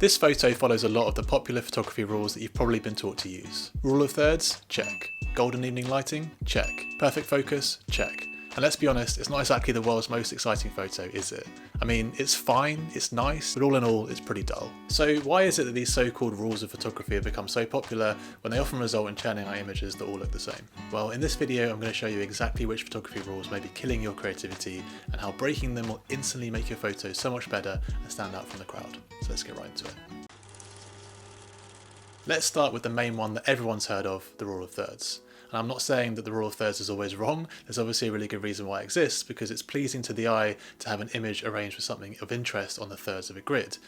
This photo follows a lot of the popular photography rules that you've probably been taught to use. Rule of thirds? Check. Golden evening lighting? Check. Perfect focus? Check. And let's be honest, it's not exactly the world's most exciting photo, is it? I mean, it's fine, it's nice, but all in all, it's pretty dull. So why is it that these so-called rules of photography have become so popular when they often result in churning out images that all look the same? Well, in this video, I'm going to show you exactly which photography rules may be killing your creativity and how breaking them will instantly make your photos so much better and stand out from the crowd. So let's get right into it. Let's start with the main one that everyone's heard of, the rule of thirds. And I'm not saying that the rule of thirds is always wrong. There's obviously a really good reason why it exists, because it's pleasing to the eye to have an image arranged with something of interest on the thirds of a grid.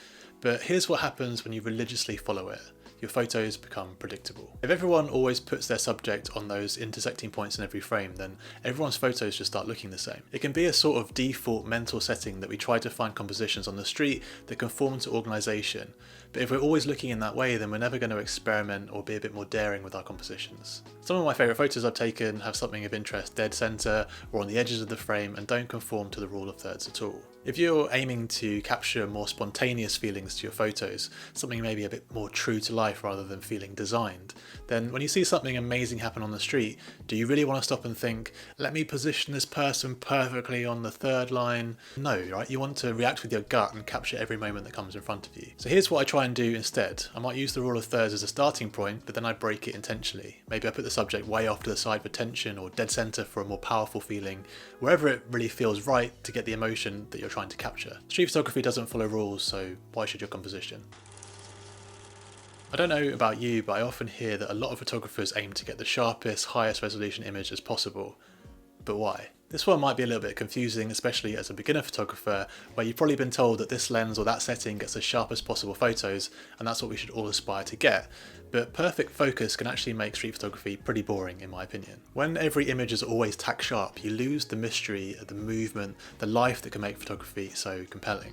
But here's what happens when you religiously follow it. Your photos become predictable. If everyone always puts their subject on those intersecting points in every frame, then everyone's photos just start looking the same. It can be a sort of default mental setting that we try to find compositions on the street that conform to organisation. But if we're always looking in that way, then we're never going to experiment or be a bit more daring with our compositions. Some of my favourite photos I've taken have something of interest dead centre or on the edges of the frame and don't conform to the rule of thirds at all. If you're aiming to capture more spontaneous feelings to your photos, something maybe a bit more true to life rather than feeling designed, then when you see something amazing happen on the street, do you really want to stop and think, let me position this person perfectly on the third line? No, right? You want to react with your gut and capture every moment that comes in front of you. So here's what I try and do instead. I might use the rule of thirds as a starting point, but then I break it intentionally. Maybe I put the subject way off to the side for tension or dead center for a more powerful feeling, wherever it really feels right to get the emotion that you're trying to capture. Street photography doesn't follow rules, so why should your composition? I don't know about you, but I often hear that a lot of photographers aim to get the sharpest, highest resolution image as possible. But why? This one might be a little bit confusing, especially as a beginner photographer, where you've probably been told that this lens or that setting gets the sharpest possible photos, and that's what we should all aspire to get. But perfect focus can actually make street photography pretty boring, in my opinion. When every image is always tack sharp, you lose the mystery, the movement, the life that can make photography so compelling.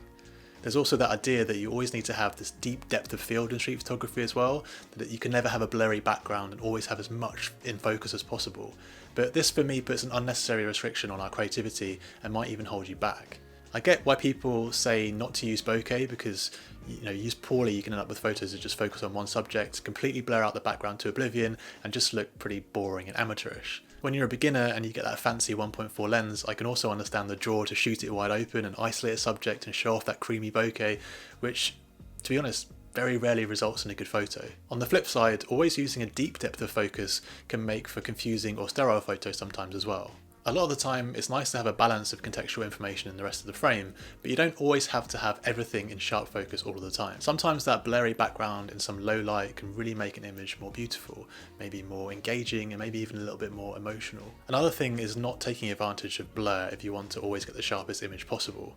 There's also that idea that you always need to have this deep depth of field in street photography as well, that you can never have a blurry background and always have as much in focus as possible. But this for me puts an unnecessary restriction on our creativity and might even hold you back. I get why people say not to use bokeh because, used poorly you can end up with photos that just focus on one subject, completely blur out the background to oblivion and just look pretty boring and amateurish. When you're a beginner and you get that fancy 1.4 lens, I can also understand the draw to shoot it wide open and isolate a subject and show off that creamy bokeh, which, to be honest, very rarely results in a good photo. On the flip side, always using a deep depth of focus can make for confusing or sterile photos sometimes as well. A lot of the time, it's nice to have a balance of contextual information in the rest of the frame, but you don't always have to have everything in sharp focus all of the time. Sometimes that blurry background in some low light can really make an image more beautiful, maybe more engaging, and maybe even a little bit more emotional. Another thing is not taking advantage of blur if you want to always get the sharpest image possible.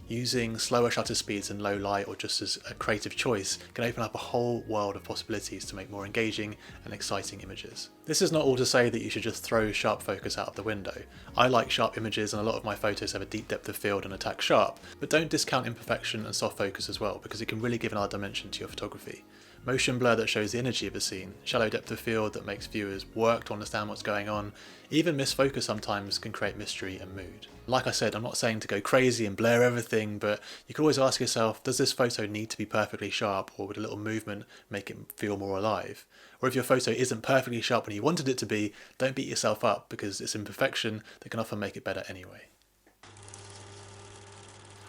Using slower shutter speeds in low light or just as a creative choice can open up a whole world of possibilities to make more engaging and exciting images. This is not all to say that you should just throw sharp focus out of the window. I like sharp images and a lot of my photos have a deep depth of field and attack sharp, but don't discount imperfection and soft focus as well, because it can really give another dimension to your photography. Motion blur that shows the energy of a scene, shallow depth of field that makes viewers work to understand what's going on, even misfocus sometimes can create mystery and mood. Like I said, I'm not saying to go crazy and blur everything, but you can always ask yourself, does this photo need to be perfectly sharp, or would a little movement make it feel more alive? Or if your photo isn't perfectly sharp when you wanted it to be, don't beat yourself up, because it's imperfection that can often make it better anyway.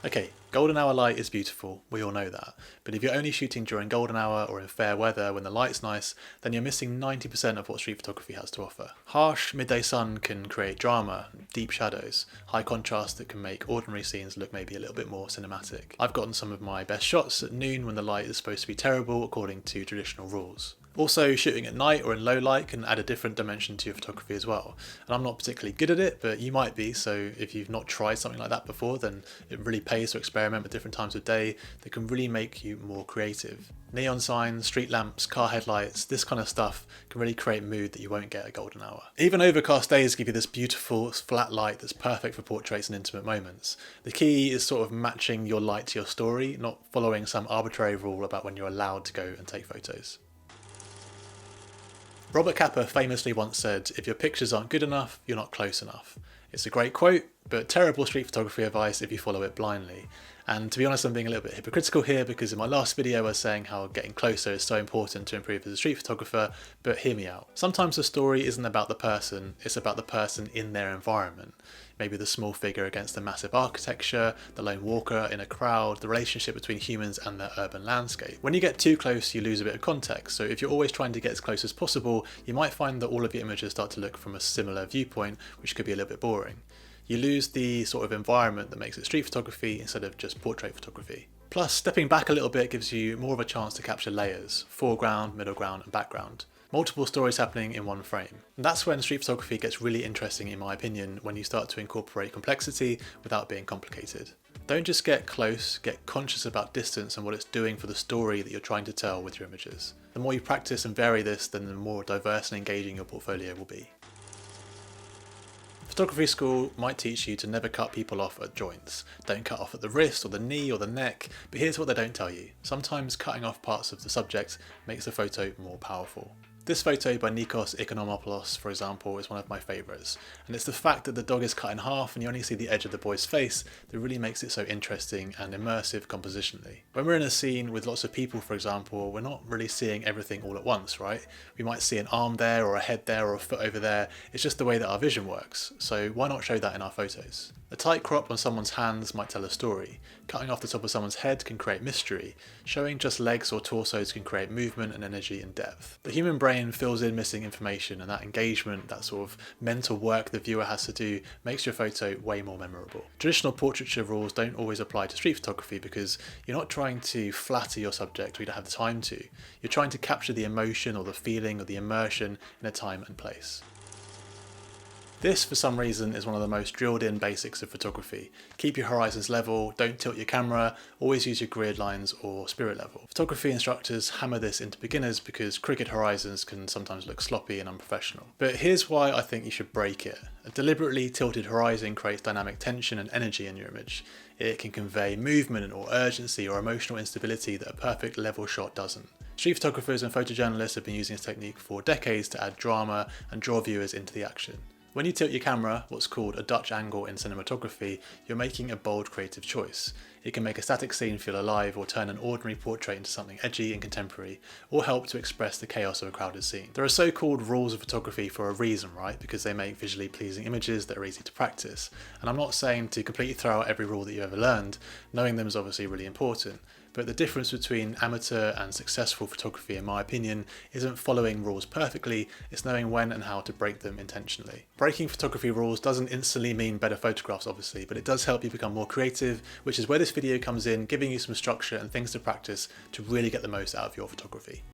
Okay, golden hour light is beautiful, we all know that, but if you're only shooting during golden hour or in fair weather when the light's nice, then you're missing 90% of what street photography has to offer. Harsh midday sun can create drama, deep shadows, high contrast that can make ordinary scenes look maybe a little bit more cinematic. I've gotten some of my best shots at noon when the light is supposed to be terrible according to traditional rules. Also, shooting at night or in low light can add a different dimension to your photography as well. And I'm not particularly good at it, but you might be, so if you've not tried something like that before, then it really pays to experiment with different times of day that can really make you more creative. Neon signs, street lamps, car headlights, this kind of stuff can really create mood that you won't get at golden hour. Even overcast days give you this beautiful flat light that's perfect for portraits and intimate moments. The key is sort of matching your light to your story, not following some arbitrary rule about when you're allowed to go and take photos. Robert Capa famously once said, if your pictures aren't good enough, you're not close enough. It's a great quote, but terrible street photography advice if you follow it blindly. And to be honest, I'm being a little bit hypocritical here because in my last video I was saying how getting closer is so important to improve as a street photographer, but hear me out. Sometimes the story isn't about the person, it's about the person in their environment. Maybe the small figure against the massive architecture, the lone walker in a crowd, the relationship between humans and their urban landscape. When you get too close, you lose a bit of context, so if you're always trying to get as close as possible, you might find that all of your images start to look from a similar viewpoint, which could be a little bit boring. You lose the sort of environment that makes it street photography instead of just portrait photography. Plus, stepping back a little bit gives you more of a chance to capture layers, foreground, middle ground and background. Multiple stories happening in one frame. And that's when street photography gets really interesting in my opinion, when you start to incorporate complexity without being complicated. Don't just get close, get conscious about distance and what it's doing for the story that you're trying to tell with your images. The more you practice and vary this, then the more diverse and engaging your portfolio will be. Photography school might teach you to never cut people off at joints. Don't cut off at the wrist or the knee or the neck, but here's what they don't tell you. Sometimes cutting off parts of the subject makes the photo more powerful. This photo by Nikos Ikonomopoulos, for example, is one of my favourites, and it's the fact that the dog is cut in half and you only see the edge of the boy's face that really makes it so interesting and immersive compositionally. When we're in a scene with lots of people, for example, we're not really seeing everything all at once, right? We might see an arm there or a head there or a foot over there. It's just the way that our vision works, so why not show that in our photos? A tight crop on someone's hands might tell a story. Cutting off the top of someone's head can create mystery. Showing just legs or torsos can create movement and energy and depth. The human brain fills in missing information, and that engagement, that sort of mental work the viewer has to do, makes your photo way more memorable. Traditional portraiture rules don't always apply to street photography because you're not trying to flatter your subject or you don't have the time to. You're trying to capture the emotion or the feeling or the immersion in a time and place. This, for some reason, is one of the most drilled in basics of photography. Keep your horizons level, don't tilt your camera, always use your grid lines or spirit level. Photography instructors hammer this into beginners because crooked horizons can sometimes look sloppy and unprofessional. But here's why I think you should break it. A deliberately tilted horizon creates dynamic tension and energy in your image. It can convey movement or urgency or emotional instability that a perfect level shot doesn't. Street photographers and photojournalists have been using this technique for decades to add drama and draw viewers into the action. When you tilt your camera, what's called a Dutch angle in cinematography, you're making a bold creative choice. It can make a static scene feel alive or turn an ordinary portrait into something edgy and contemporary, or help to express the chaos of a crowded scene. There are so-called rules of photography for a reason, right? Because they make visually pleasing images that are easy to practice. And I'm not saying to completely throw out every rule that you ever learned, knowing them is obviously really important. But the difference between amateur and successful photography, in my opinion, isn't following rules perfectly, it's knowing when and how to break them intentionally. Breaking photography rules doesn't instantly mean better photographs, obviously, but it does help you become more creative, which is where this video comes in, giving you some structure and things to practice to really get the most out of your photography.